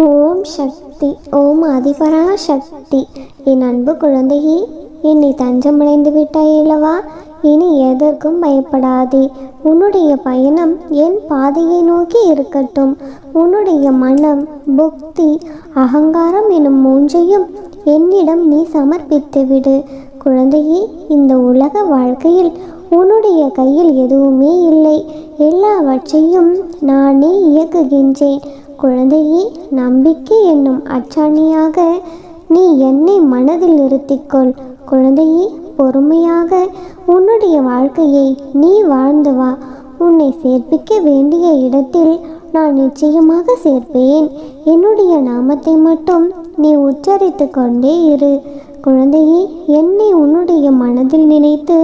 ஓம் சக்தி. ஓம் அதிபரா சக்தி. என் அன்பு குழந்தையே, என்னை தஞ்சமடைந்து விட்டாய் அல்லவா? இனி எதற்கும் பயப்படாதே. உன்னுடைய பயணம் என் பாதையை நோக்கி இருக்கட்டும். உன்னுடைய மனம், புக்தி, அகங்காரம் எனும் மூன்றையும் என்னிடம் நீ சமர்ப்பித்து விடு. குழந்தையே, இந்த உலக வாழ்க்கையில் உன்னுடைய கையில் எதுவுமே இல்லை. எல்லாவற்றையும் நானே இயக்குகின்றேன். குழந்தையே, நம்பிக்கை என்னும் அச்சாணியாக நீ என்னை மனதில் நிறுத்திக்கொள். குழந்தையே, பொறுமையாக உன்னுடைய வாழ்க்கையை நீ வாழ்ந்து வா. உன்னை சேர்ப்பிக்க வேண்டிய இடத்தில் நான் நிச்சயமாக சேர்ப்பேன். என்னுடைய நாமத்தை மட்டும் நீ உச்சரித்து கொண்டே இரு. குழந்தையே, என்னை உன்னுடைய மனதில் நினைத்து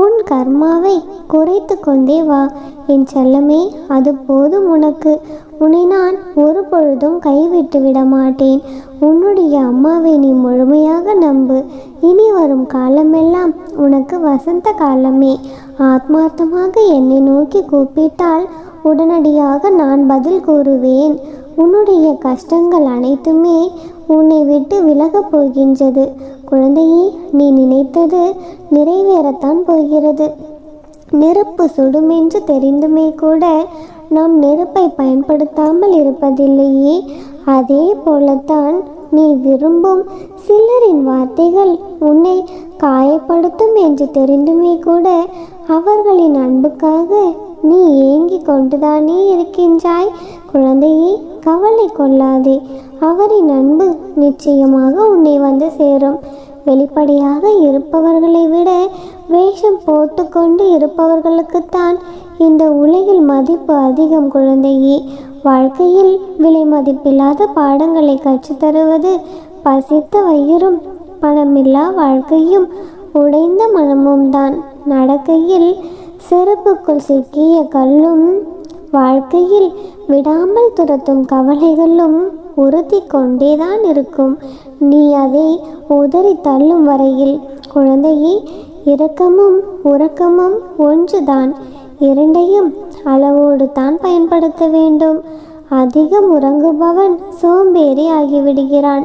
உன் கர்மாவை குறைத்து கொண்டே வா. என் செல்லமே, அது போதும் உனக்கு. உன்னை நான் ஒரு பொழுதும் கைவிட்டு விட மாட்டேன். உன்னுடைய அம்மாவை நீ முழுமையாக நம்பு. இனி வரும் காலமெல்லாம் உனக்கு வசந்த காலமே. ஆத்மார்த்தமாக என்னை நோக்கி கூப்பிட்டால் உடனடியாக நான் பதில் கூறுவேன். உன்னுடைய கஷ்டங்கள் அனைத்துமே உன்னை விட்டு விலகப் போகின்றது. குழந்தையே, நீ நினைத்தது நிறைவேறத்தான் போகிறது. நெருப்பு சுடுமென்று தெரிந்துமே கூட நாம் நெருப்பை பயன்படுத்தாமல் இருப்பதில்லையே. அதே போலத்தான் நீ விரும்பும் சிலரின் வார்த்தைகள் உன்னை காயப்படுத்தும் என்று தெரிந்துமே கூட அவர்களின் அன்புக்காக நீ ஏங்கிக் கொண்டுதானே இருக்கின்றாய். குழந்தையே, கவலை கொள்ளாதே. அவரின் அன்பு நிச்சயமாக உன்னை வந்து சேரும். வெளிப்படையாக இருப்பவர்களை விட வேஷம் போட்டுக்கொண்டு இருப்பவர்களுக்குத்தான் இந்த உலகில் மதிப்பு அதிகம். குழந்தையே, வாழ்க்கையில் விலை மதிப்பில்லாத பாடங்களை கற்றுத்தருவது பசித்த வயிறும் பணமில்லா வாழ்க்கையும் உடைந்த மனமும் தான். நடக்கையில் செருப்புக்குள் சிக்கிய கல்லும் வாழ்க்கையில் விடாமல் துரத்தும் கவலைகளும் உறுத்தி கொண்டேதான் இருக்கும். நீ அதை உதறி தள்ளும் வரையில். குழந்தையே, இரக்கமும் உறக்கமும் ஒன்றுதான். இரண்டையும் அளவோடு தான் பயன்படுத்த வேண்டும். அதிகம் உறங்குபவன் சோம்பேறி ஆகிவிடுகிறான்.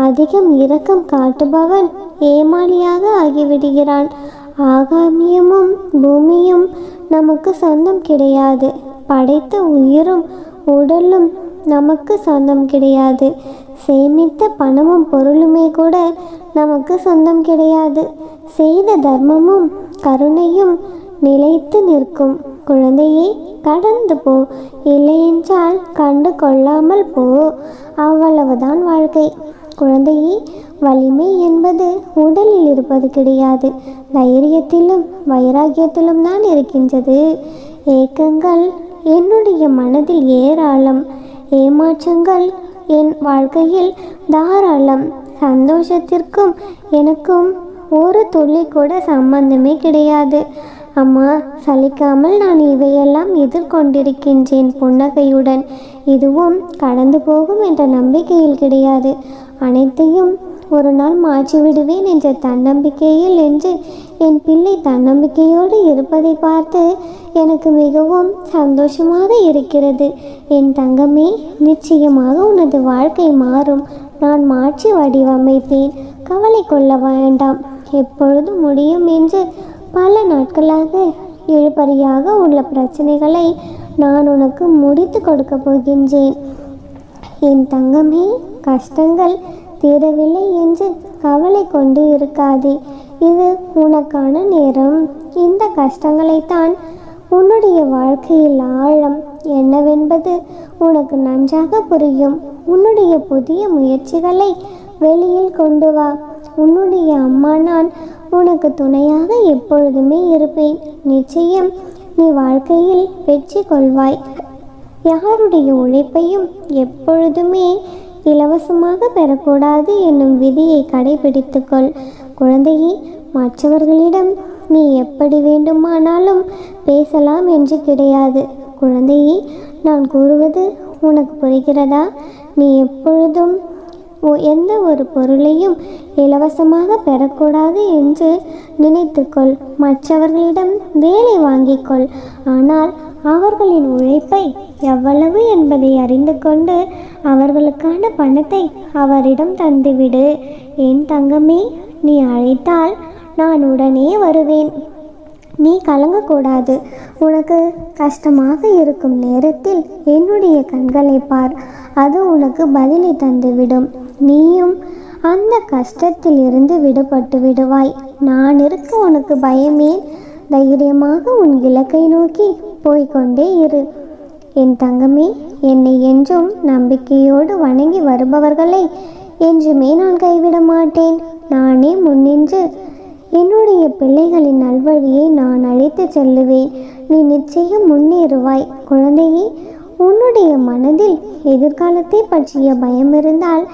அதிகம் இரக்கம் காட்டுபவன் ஏமாளியாக ஆகிவிடுகிறான். ஆகாமியமும் பூமியும் நமக்கு சொந்தம் கிடையாது. படைத்த உயிரும் உடலும் நமக்கு சொந்தம் கிடையாது. சேமித்த பணமும் பொருளுமே கூட நமக்கு சொந்தம் கிடையாது. செய்த தர்மமும் கருணையும் நிலைத்து நிற்கும். குழந்தையே, கடந்து போ. இல்லையென்றால் கண்டு கொள்ளாமல் போ. அவ்வளவுதான் வாழ்க்கை. குழந்தையே, வலிமை என்பது உடலில் இருப்பது கிடையாது. தைரியத்திலும் வைராகியத்திலும் தான் இருக்கின்றது. ஏக்கங்கள் என்னுடைய மனதில் ஏராளம். ஏமாற்றங்கள் என் வாழ்க்கையில் தாராளம். சந்தோஷத்திற்கும் எனக்கும் ஒரு துளி கூட சம்பந்தமே கிடையாது. அம்மா, சலிக்காமல் நான் இவையெல்லாம் எதிர்கொண்டிருக்கின்றேன் புன்னகையுடன். இதுவும் கடந்து போகும் என்ற நம்பிக்கையில் கிடையாது. அனைத்தையும் ஒரு நாள் மாற்றிவிடுவேன் என்ற தன்னம்பிக்கையில் என்று என் பிள்ளை தன்னம்பிக்கையோடு இருப்பதை பார்த்து எனக்கு மிகவும் சந்தோஷமாக இருக்கிறது. என் தங்கமே, நிச்சயமாக உனது வாழ்க்கை மாறும். நான் மாற்றி வடிவமைப்பேன். கவலை கொள்ள வேண்டாம். எப்பொழுது முடியும் என்று பல நாட்களாக இழுபறியாக உள்ள பிரச்சனைகளை நான் உனக்கு முடித்து கொடுக்க போகின்றேன். என் தங்கமே, கஷ்டங்கள் தீரவில்லை என்று கவலை கொண்டு இருக்காதே. இது உனக்கான நேரம். இந்த கஷ்டங்களைத்தான் உன்னுடைய வாழ்க்கையில் ஆழம் என்னவென்பது உனக்கு நன்றாக புரியும். உன்னுடைய புதிய முயற்சிகளை வெளியில் கொண்டு வா. உன்னுடைய அம்மா நான் உனக்கு துணையாக எப்பொழுதுமே இருப்பேன். நிச்சயம் நீ வாழ்க்கையில் வெற்றி கொள்வாய். யாருடைய உழைப்பையும் எப்பொழுதுமே இலவசமாக பெறக்கூடாது என்னும் விதியை கடைபிடித்துக்கொள். குழந்தையே, மற்றவர்களிடம் நீ எப்படி வேண்டுமானாலும் பேசலாம் என்று கிடையாது. குழந்தையே, நான் கூறுவது உனக்கு புரிகிறதா? நீ எப்பொழுதும் எந்த ஒரு பொருளையும் இலவசமாக பெறக்கூடாது என்று நினைத்துக்கொள். மற்றவர்களிடம் வேலை வாங்கிக்கொள். ஆனால் அவர்களின் உழைப்பை எவ்வளவு என்பதை அறிந்து கொண்டு அவர்களுக்கான பணத்தை அவரிடம் தந்துவிடு. என் தங்கமே, நீ அழைத்தால் நான் உடனே வருவேன். நீ கலங்கக்கூடாது. உனக்கு கஷ்டமாக இருக்கும் நேரத்தில் என்னுடைய கண்களை பார், அது உனக்கு பதிலை தந்துவிடும். நீயும் அந்த கஷ்டத்தில் இருந்து விடுபட்டு விடுவாய். நான் இருக்க உனக்கு பயமேன்? தைரியமாக உன் இலக்கை நோக்கி போய்கொண்டே இரு. என் தங்கமே, என்னை என்றும் நம்பிக்கையோடு வணங்கி வருபவர்களை என்றுமே நான் கைவிட மாட்டேன். நானே முன்னின்று என்னுடைய பிள்ளைகளின் நல்வழியை நான் அழைத்து செல்லுவேன். நீ நிச்சயம் முன்னேறுவாய். குழந்தையே, உன்னுடைய மனதில் எதிர்காலத்தை பற்றிய பயம் இருந்தால்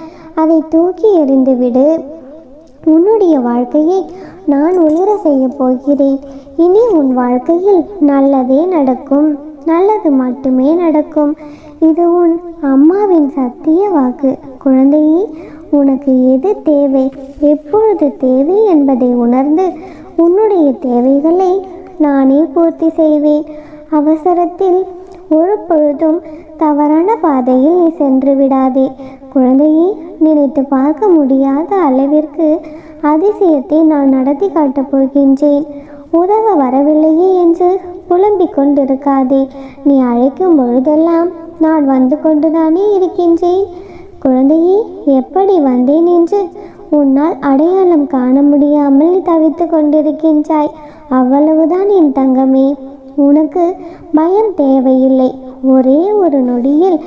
அதை தூக்கி எறிந்துவிடு. உன்னுடைய வாழ்க்கையை நான் ஒளிர செய்ய போகிறேன். இனி உன் வாழ்க்கையில் நல்லதே நடக்கும். நல்லது மட்டுமே நடக்கும். இது உன் அம்மாவின் சத்திய வாக்கு. குழந்தையே, உனக்கு எது தேவை, எப்பொழுது தேவை என்பதை உணர்ந்து உன்னுடைய தேவைகளை நானே பூர்த்தி செய்வேன். அவசரத்தில் ஒரு பொழுதும் தவறான பாதையில் நீ சென்று விடாதே. குழந்தையை, நினைத்து பார்க்க முடியாத அளவிற்கு அதிசயத்தை நான் நடத்தி காட்டப் போகின்றேன். உதவ வரவில்லையே என்று புலம்பிக் கொண்டிருக்காதே. நீ அழைக்கும் பொழுதெல்லாம் நான் வந்து கொண்டுதானே இருக்கின்றேன். குழந்தையே, எப்படி வந்தேன் என்று உன்னால் அடையாளம் காண முடியாமல் நீ தவித்து கொண்டிருக்கின்றாய். அவ்வளவுதான் என் தங்கமே. உனக்கு பயம் தேவையில்லை. ஒரே ஒரு நொடியில்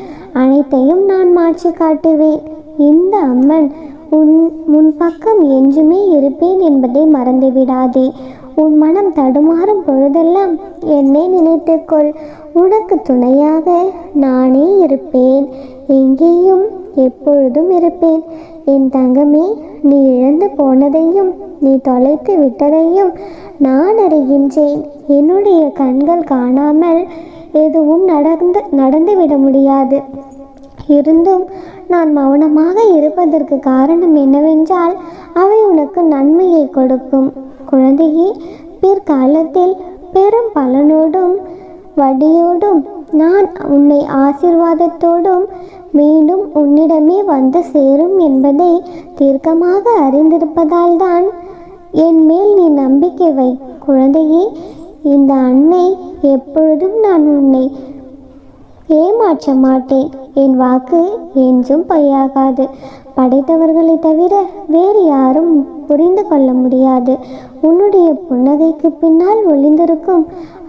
அனைத்தையும் நான் மாற்றி காட்டுவேன். இந்த அம்மன் உன் பக்கம் என்றுமே இருப்பேன் என்பதை மறந்துவிடாதே. உன் மனம் தடுமாறும் பொழுதெல்லாம் என்னை நினைத்துக்கொள். உனக்கு துணையாக நானே இருப்பேன். எங்கேயும் எப்பொழுதும் இருப்பேன். என் தங்கமே, நீ இழந்து போனதையும் நீ தொலைத்து விட்டதையும் நான் அறிகின்றேன். என்னுடைய கண்கள் காணாமல் எதுவும் நடந்துவிட முடியாது. இருந்தும் நான் மௌனமாக இருப்பதற்கு காரணம் என்னவென்றால் அவை உனக்கு நன்மையை கொடுக்கும். குழந்தையே, பிற்காலத்தில் பெரும் பலனோடும் வடியோடும் நான் உன்னை ஆசீர்வாதத்தோடும் மீண்டும் உன்னிடமே வந்து சேரும் என்பதை தீர்க்கமாக அறிந்திருப்பதால் தான் என் மேல் நீ நம்பிக்கை வை. குழந்தையே, இந்த அன்னை எப்பொழுதும் நான் உன்னை ஏமாற்ற மாட்டேன். என் வாக்கு என்றும் பொய்யாகாது. படைத்தவர்களை தவிர வேறு யாரும் புரிந்து கொள்ள முடியாது. உன்னுடைய புன்னகைக்கு பின்னால் ஒளிந்திருக்கும்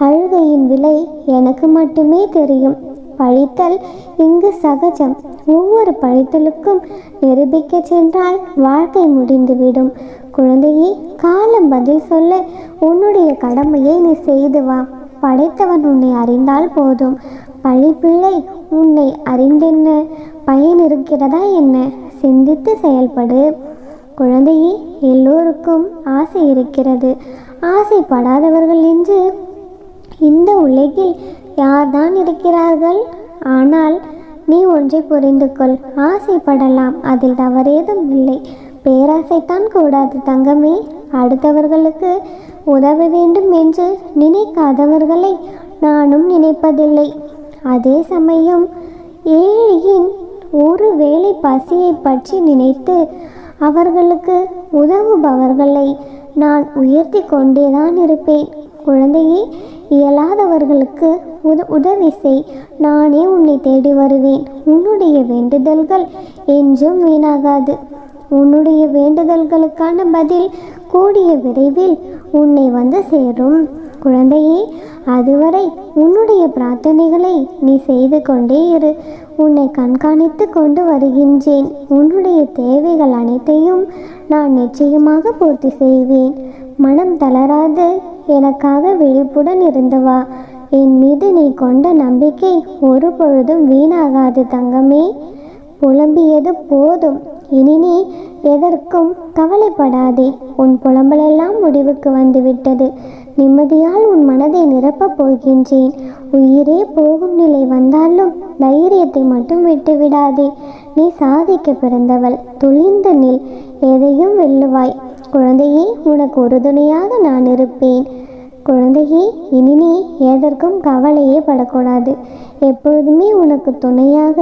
அழுகையின் விலை எனக்கு மட்டுமே தெரியும். பழித்தல் இங்கு சகஜம். ஒவ்வொரு பழித்தலுக்கும் நிரூபிக்க சென்றால் வாழ்க்கை முடிந்துவிடும். குழந்தையே, காலம் பதில் சொல்ல உன்னுடைய கடமையை நீ செய்து வா. படைத்தவன் உன்னை அறிந்தால் போதும். பழிப்பிள்ளை உன்னை அறிந்தென்ன பயன் இருக்கிறதா என்ன? சிந்தித்து செயல்படு. குழந்தையே, எல்லோருக்கும் ஆசை இருக்கிறது. ஆசைப்படாதவர்கள் என்று இந்த உலகில் யார்தான் இருக்கிறார்கள்? ஆனால் நீ ஒன்றை புரிந்து கொள். ஆசைப்படலாம், அதில் தவறேதும் இல்லை. பேராசைத்தான் கூடாது தங்கமே. அடுத்தவர்களுக்கு உதவ வேண்டும் என்று நினைக்காதவர்களை நானும் நினைப்பதில்லை. அதே சமயம் ஏழையின் ஒரு வேளை பசியை பற்றி நினைத்து அவர்களுக்கு உதவுபவர்களை நான் உயர்த்தி கொண்டேதான் இருப்பேன். குழந்தையே, இயலாதவர்களுக்கு உதவி செய். நானே உன்னை தேடி வருவேன். உன்னுடைய வேண்டுதல்கள் என்றும் வீணாகாது. உன்னுடைய வேண்டுதல்களுக்கான பதில் கூடிய விரைவில் உன்னை வந்து சேரும். குழந்தையே, அதுவரை உன்னுடைய பிரார்த்தனைகளை நீ செய்து கொண்டே இரு. உன்னை கண்காணித்து கொண்டு வருகின்றேன். உன்னுடைய தேவைகள் அனைத்தையும் நான் நிச்சயமாக பூர்த்தி செய்வேன். மனம் தளராது எனக்காக விழிப்புடன் இருந்து வா. என் மீது நீ கொண்ட நம்பிக்கை ஒரு பொழுதும் வீணாகாது தங்கமே. புலம்பியது போதும். இனி நீ எதற்கும் கவலைப்படாதே. உன் புலம்பலெல்லாம் முடிவுக்கு வந்துவிட்டது. நிம்மதியால் உன் மனதை நிரப்பப் போகின்றேன். உயிரே போகும் நிலை வந்தாலும் தைரியத்தை மட்டும் விட்டுவிடாதே. நீ சாதிக்க பிறந்தவள். துளிர்ந்து நில். எதையும் வெல்லுவாய். குழந்தையே, உனக்கு உறுதுணையாக நான் இருப்பேன். குழந்தையே, இனி நீ எதற்கும் கவலையே படக்கூடாது. எப்பொழுதுமே உனக்கு துணையாக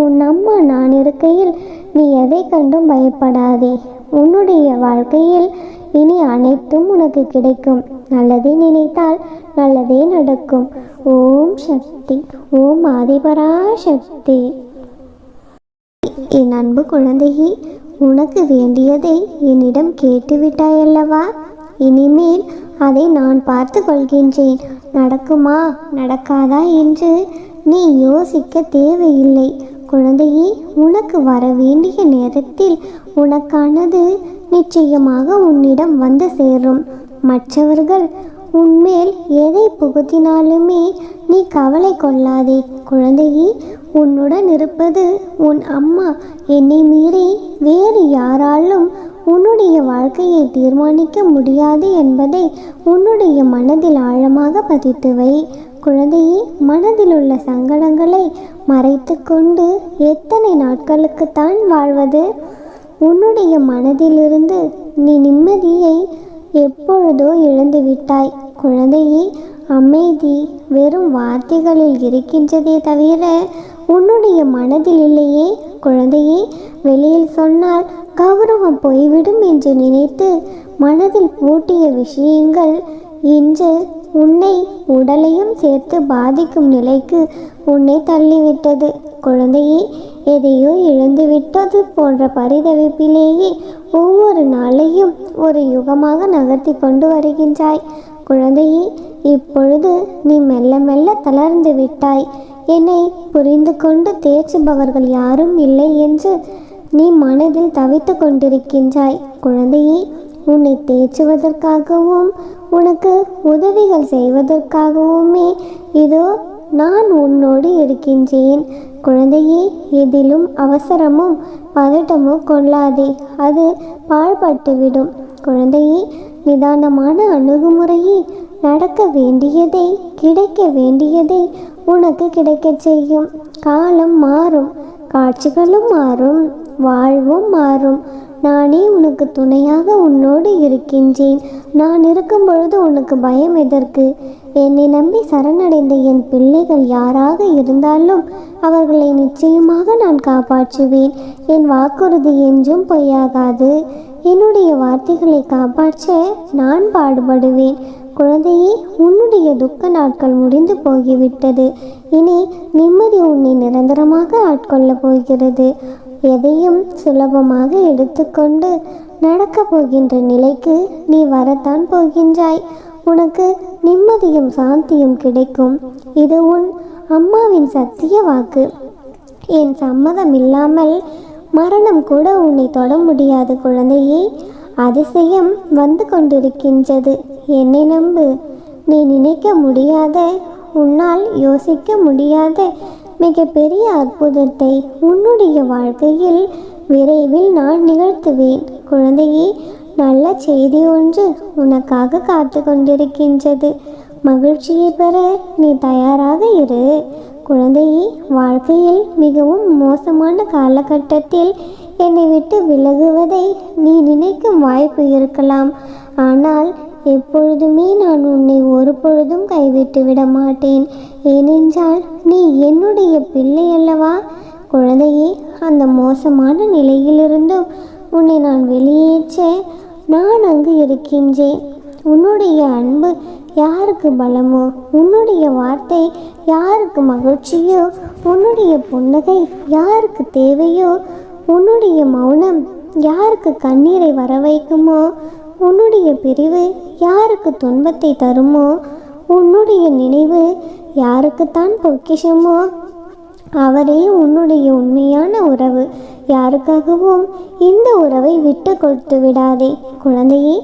உன் அம்மா நான் இருக்கையில் நீ எதை கண்டும் பயப்படாதே. உன்னுடைய வாழ்க்கையில் இனி அனைத்தும் உனக்கு கிடைக்கும். நல்லதே நினைத்தால் நல்லதே நடக்கும். ஓம் சக்தி. ஓம் ஆதிபரா சக்தி. என் அன்பு குழந்தையே, உனக்கு வேண்டியதை என்னிடம் கேட்டுவிட்டாயல்லவா? இனிமேல் அதை நான் பார்த்து கொள்கின்றேன். நடக்குமா நடக்காதா என்று நீ யோசிக்க தேவையில்லை. குழந்தையே, உனக்கு வர வேண்டிய நேரத்தில் உனக்கானது நிச்சயமாக உன்னிடம் வந்து சேரும். மற்றவர்கள் உன்மேல் எதை புகுத்தினாலுமே நீ கவலை கொள்ளாதே. குழந்தையே, உன்னுடன் இருப்பது உன் அம்மா. என்னை மீறி வேறு யாராலும் உன்னுடைய வாழ்க்கையை தீர்மானிக்க முடியாது என்பதை உன்னுடைய மனதில் ஆழமாக பதித்து வை. குழந்தையே, மனதில் உள்ள சங்கடங்களை மறைத்து கொண்டு எத்தனை நாட்களுக்குத்தான் வாழ்வது? உன்னுடைய மனதிலிருந்து நீ நிம்மதியை எப்பொழுதோ இழந்துவிட்டாய். குழந்தையே, அமைதி வெறும் வார்த்தைகளில் இருக்கின்றதே தவிர உன்னுடைய மனதில் இல்லையே. குழந்தையே, வெளியில் சொன்னால் கௌரவம் போய்விடும் என்று நினைத்து மனதில் பூட்டிய விஷயங்கள் இன்று உன்னை உடலையும் சேர்த்து பாதிக்கும் நிலைக்கு உன்னை தள்ளிவிட்டது. குழந்தையே, எதையோ இழந்துவிட்டது போன்ற பரிதவிப்பிலேயே ஒவ்வொரு நாளையும் ஒரு யுகமாக நகர்த்தி கொண்டு வருகின்றாய். குழந்தையே, இப்பொழுது நீ மெல்ல மெல்ல தளர்ந்து விட்டாய். என்னை புரிந்து கொண்டு தேற்றுபவர்கள் யாரும் இல்லை என்று நீ மனதில் தவித்து கொண்டிருக்கின்றாய். குழந்தையே, உன்னை தேற்றுவதற்காகவும் உனக்கு உதவிகள் செய்வதற்காகவுமே இதோ நான் உன்னோடு இருக்கின்றேன். குழந்தையே, எதிலும் அவசரமும் பதட்டமும் கொள்ளாதே, அது பாழ்பட்டுவிடும். குழந்தையே, நிதானமான அணுகுமுறையை நடக்க வேண்டியதை கிடைக்க வேண்டியதை உனக்கு கிடைக்கச் செய்யும். காலம் மாறும், காட்சிகளும் மாறும், வாழ்வும் மாறும். நானே உனக்கு துணையாக உன்னோடு இருக்கின்றேன். நான் இருக்கும் பொழுது உனக்கு பயம் எதற்கு? என்னை நம்பி சரணடைந்த என் பிள்ளைகள் யாராக இருந்தாலும் அவர்களை நிச்சயமாக நான் காப்பாற்றுவேன். என் வாக்குறுதி என்றும் பொய்யாகாது. என்னுடைய வார்த்தைகளை காப்பாற்ற நான் பாடுபடுவேன். குழந்தையே, உன்னுடைய துக்க நாட்கள் முடிந்து போய்விட்டது. இனி நிம்மதி உன்னை நிரந்தரமாக ஆட்கொள்ளப் போகிறது. எதையும் சுலபமாக எடுத்துக்கொண்டு நடக்கப் போகின்ற நிலைக்கு நீ வரத்தான் போகின்றாய். உனக்கு நிம்மதியும் சாந்தியும் கிடைக்கும். இது உன் அம்மாவின் சத்திய வாக்கு. என் சம்மதம் இல்லாமல் மரணம் கூட உன்னை தொட முடியாது. குழந்தையே, அதிசயம் வந்து கொண்டிருக்கின்றது. என்னை நம்பு. நீ நினைக்க முடியாத, உன்னால் யோசிக்க முடியாத மிகப்பெரிய அற்புதத்தை உன்னுடைய வாழ்க்கையில் விரைவில் நான் நிகழ்த்துவேன். குழந்தையே, நல்ல செய்தி ஒன்று உனக்காக காத்து கொண்டிருக்கின்றது. மகிழ்ச்சியை பெற நீ தயாராக இரு. குழந்தையே, வாழ்க்கையில் மிகவும் மோசமான காலகட்டத்தில் என்னை விட்டு விலகுவதை நீ நினைக்கும் வாய்ப்பு இருக்கலாம். ஆனால் எப்பொழுதுமே நான் உன்னை ஒரு பொழுதும் கைவிட்டு விட மாட்டேன். ஏனென்றால் நீ என்னுடைய பிள்ளை அல்லவா? குழந்தையே, அந்த மோசமான நிலையிலிருந்தும் உன்னை நான் வெளியேற்ற நான் அங்கு இருக்கின்றேன். உன்னுடைய அன்பு யாருக்கு பலமோ, உன்னுடைய வார்த்தை யாருக்கு மகிழ்ச்சியோ, உன்னுடைய புன்னகை யாருக்கு தேவையோ, உன்னுடைய மௌனம் யாருக்கு கண்ணீரை வர வைக்குமோ, உன்னுடைய பிரிவு யாருக்கு துன்பத்தை தருமோ, உன்னுடைய நினைவு யாருக்குத்தான் பொக்கிஷமோ அவரே உன்னுடைய உண்மையான உறவு. யாருக்காகவும் இந்த உறவை விட்டு கொடுத்து விடாதே. குழந்தையே,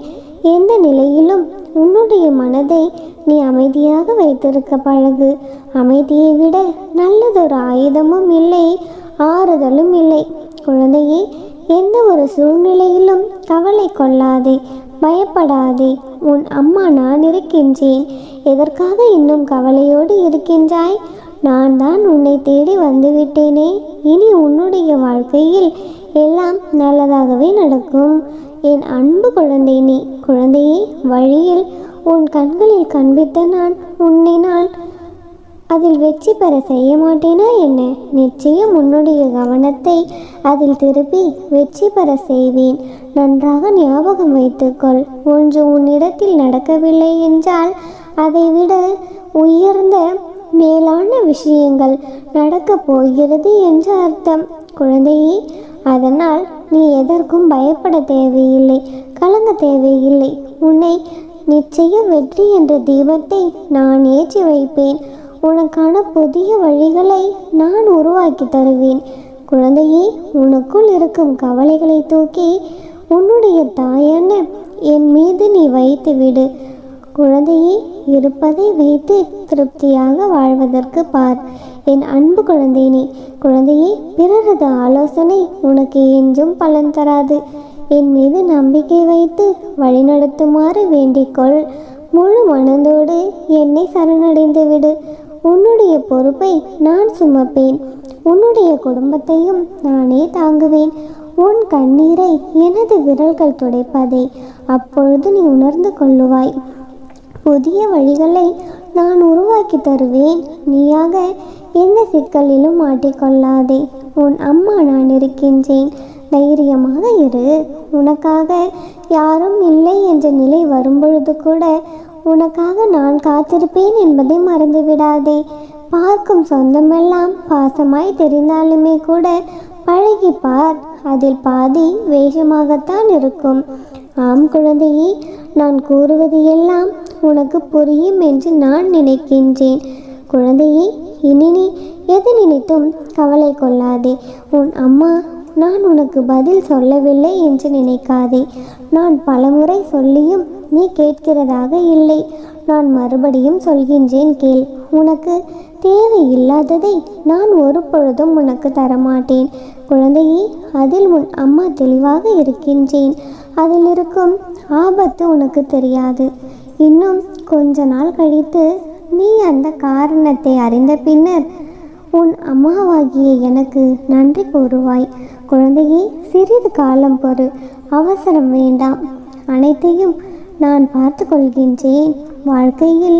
எந்த நிலையிலும் உன்னுடைய மனதை நீ அமைதியாக வைத்திருக்க பழகு. அமைதியை விட நல்லதொரு ஆயுதமும் இல்லை, ஆறுதலும் இல்லை. குழந்தையே, எந்த ஒரு சூழ்நிலையிலும் கவலை கொள்ளாதே, பயப்படாதே. உன் அம்மா நான் இருக்கின்றேன். எதற்காக இன்னும் கவலையோடு இருக்கின்றாய்? நான் தான் உன்னை தேடி வந்துவிட்டேனே. இனி உன்னுடைய வாழ்க்கையில் எல்லாம் நல்லதாகவே நடக்கும். என் அன்பு குழந்தை நீ. குழந்தையே, வழியில் உன் கண்களில் காண்பித்த நான் அதில் வெற்றி பெற செய்ய மாட்டேனா என்ன? நிச்சயம் உன்னுடைய கவனத்தை அதில் திருப்பி வெற்றி பெற செய்வேன். நன்றாக ஞாபகம் வைத்துக்கொள். ஒன்று உன்னிடத்தில் நடக்கவில்லை என்றால் அதைவிட உயர்ந்த மேலான விஷயங்கள் நடக்கப் போகிறது என்று அர்த்தம் குழந்தையே. அதனால் நீ எதற்கும் பயப்பட தேவையில்லை, கலங்க தேவையில்லை. உன்னை நிச்சயம் வெற்றி என்ற தீபத்தை நான் ஏற்றி வைப்பேன். உனக்கான புதிய வழிகளை நான் உருவாக்கி தருவேன். குழந்தையே, உனக்குள் இருக்கும் கவலைகளை தூக்கி உன்னுடைய தாயான என் மீது நீ வைத்து விடு. குழந்தையே, இருப்பதை வைத்து திருப்தியாக வாழ்வதற்கு பார். என் அன்பு குழந்தையே, பிறரது ஆலோசனை உனக்கு என்றும் பலன் தராது. என் மீது நம்பிக்கை வைத்து வழிநடத்துமாறு வேண்டிக்கொள். முழு மனதோடு என்னை சரணடைந்து விடு. உன்னுடைய பொறுப்பை நான் சுமப்பேன். உன்னுடைய குடும்பத்தையும் நானே தாங்குவேன். உன் கண்ணீரை எனது விரல்கள் துடைப்பதை அப்பொழுது நீ உணர்ந்து கொள்ளுவாய். புதிய வழிகளை நான் உருவாக்கி தருவேன். நீயாக எந்த சிக்கலிலும் மாட்டிக்கொள்ளாதே. உன் அம்மா நான் இருக்கின்றேன். தைரியமாக இரு. உனக்காக யாரும் இல்லை என்ற நிலை வரும்பொழுது கூட உனக்காக நான் காத்திருப்பேன் என்பதை மறந்துவிடாதே. பார்க்கும் சொந்தமெல்லாம் பாசமாய் தெரிந்தாலுமே கூட பழகி பார். அதில் பாதி வேஷமாகத்தான் இருக்கும். ஆம் குழந்தையே, நான் கூறுவது எல்லாம் உனக்கு புரியும் என்று நான் நினைக்கின்றேன். குழந்தையே, இனி நீ எது நினைத்தும் கவலை கொள்ளாதே. உன் அம்மா நான் உனக்கு பதில் சொல்லவில்லை என்று நினைக்காதே. நான் பலமுறை சொல்லியும் நீ கேட்கிறதாக இல்லை. நான் மறுபடியும் சொல்கின்றேன், கேள். உனக்கு தேவையில்லாததை நான் ஒரு பொழுதும் உனக்கு தரமாட்டேன். குழந்தையே, அதில் உன் அம்மா தெளிவாக இருக்கின்றேன். அதில் இருக்கும் ஆபத்து உனக்கு தெரியாது. இன்னும் கொஞ்ச நாள் கழித்து நீ அந்த காரணத்தை அறிந்த பின்னர் உன் அம்மாவாகிய எனக்கு நன்றி கூறுவாய். குழந்தையே, சிறிது காலம் பொறு. அவசரம் வேண்டாம். அனைத்தையும் நான் பார்த்து கொள்கின்றேன். வாழ்க்கையில்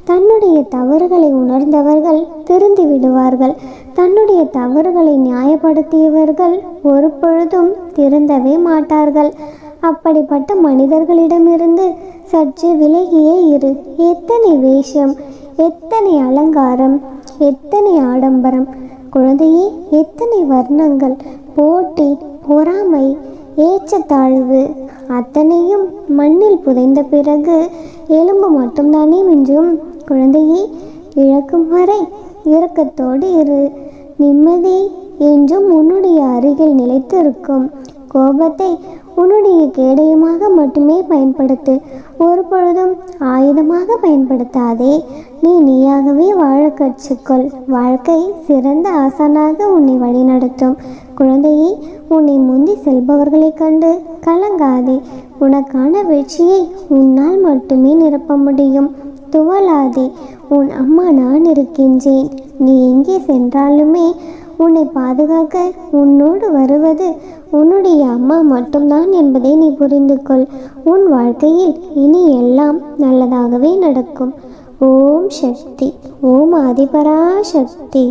தன்னுடைய தவறுகளை உணர்ந்தவர்கள் திருந்தி விடுவார்கள். தன்னுடைய தவறுகளை நியாயப்படுத்தியவர்கள் ஒரு பொழுதும் திருந்தவே மாட்டார்கள். அப்படிப்பட்ட மனிதர்களிடமிருந்து சற்று விலகியே இரு. எத்தனை வேஷம், எத்தனை அலங்காரம், எத்தனை ஆடம்பரம்! குழந்தையே, எத்தனை வர்ணங்கள், போட்டி, பொறாமை, ஏற்றத்தாழ்வு அத்தனையும் மண்ணில் புதைந்த பிறகு எலும்பு மட்டும்தானே மிஞ்சும். குழந்தையே, இழக்கும் வரை இரக்கத்தோடு இரு. நிம்மதி என்றும் உன்னுடைய அருகில் நிலைத்து இருக்கும். கோபத்தை உன்னுடைய கேடயமாக மட்டுமே பயன்படுத்து. ஒரு பொழுதும் ஆயுதமாக பயன்படுத்தாதே. நீ நீயாகவே வாழ கற்றுக்கொள். வாழ்க்கை சிறந்த ஆசானாக உன்னை வழிநடத்தும். குழந்தையே, உன்னை முந்தி செல்பவர்களை கண்டு கலங்காதே. உனக்கான வெற்றியை உன்னால் மட்டுமே நிரப்ப முடியும். துவளாதே. உன் அம்மா நான் இருக்கின்றேன். நீ எங்கே சென்றாலுமே உன்னை பாதுகாக்க உன்னோடு வருவது உன்னுடைய அம்மா மட்டும்தான் என்பதை நீ புரிந்து கொள். உன் வாழ்க்கையில் இனி எல்லாம் நல்லதாகவே நடக்கும். ஓம் சக்தி. ஓம் ஆதிபரா சக்தி.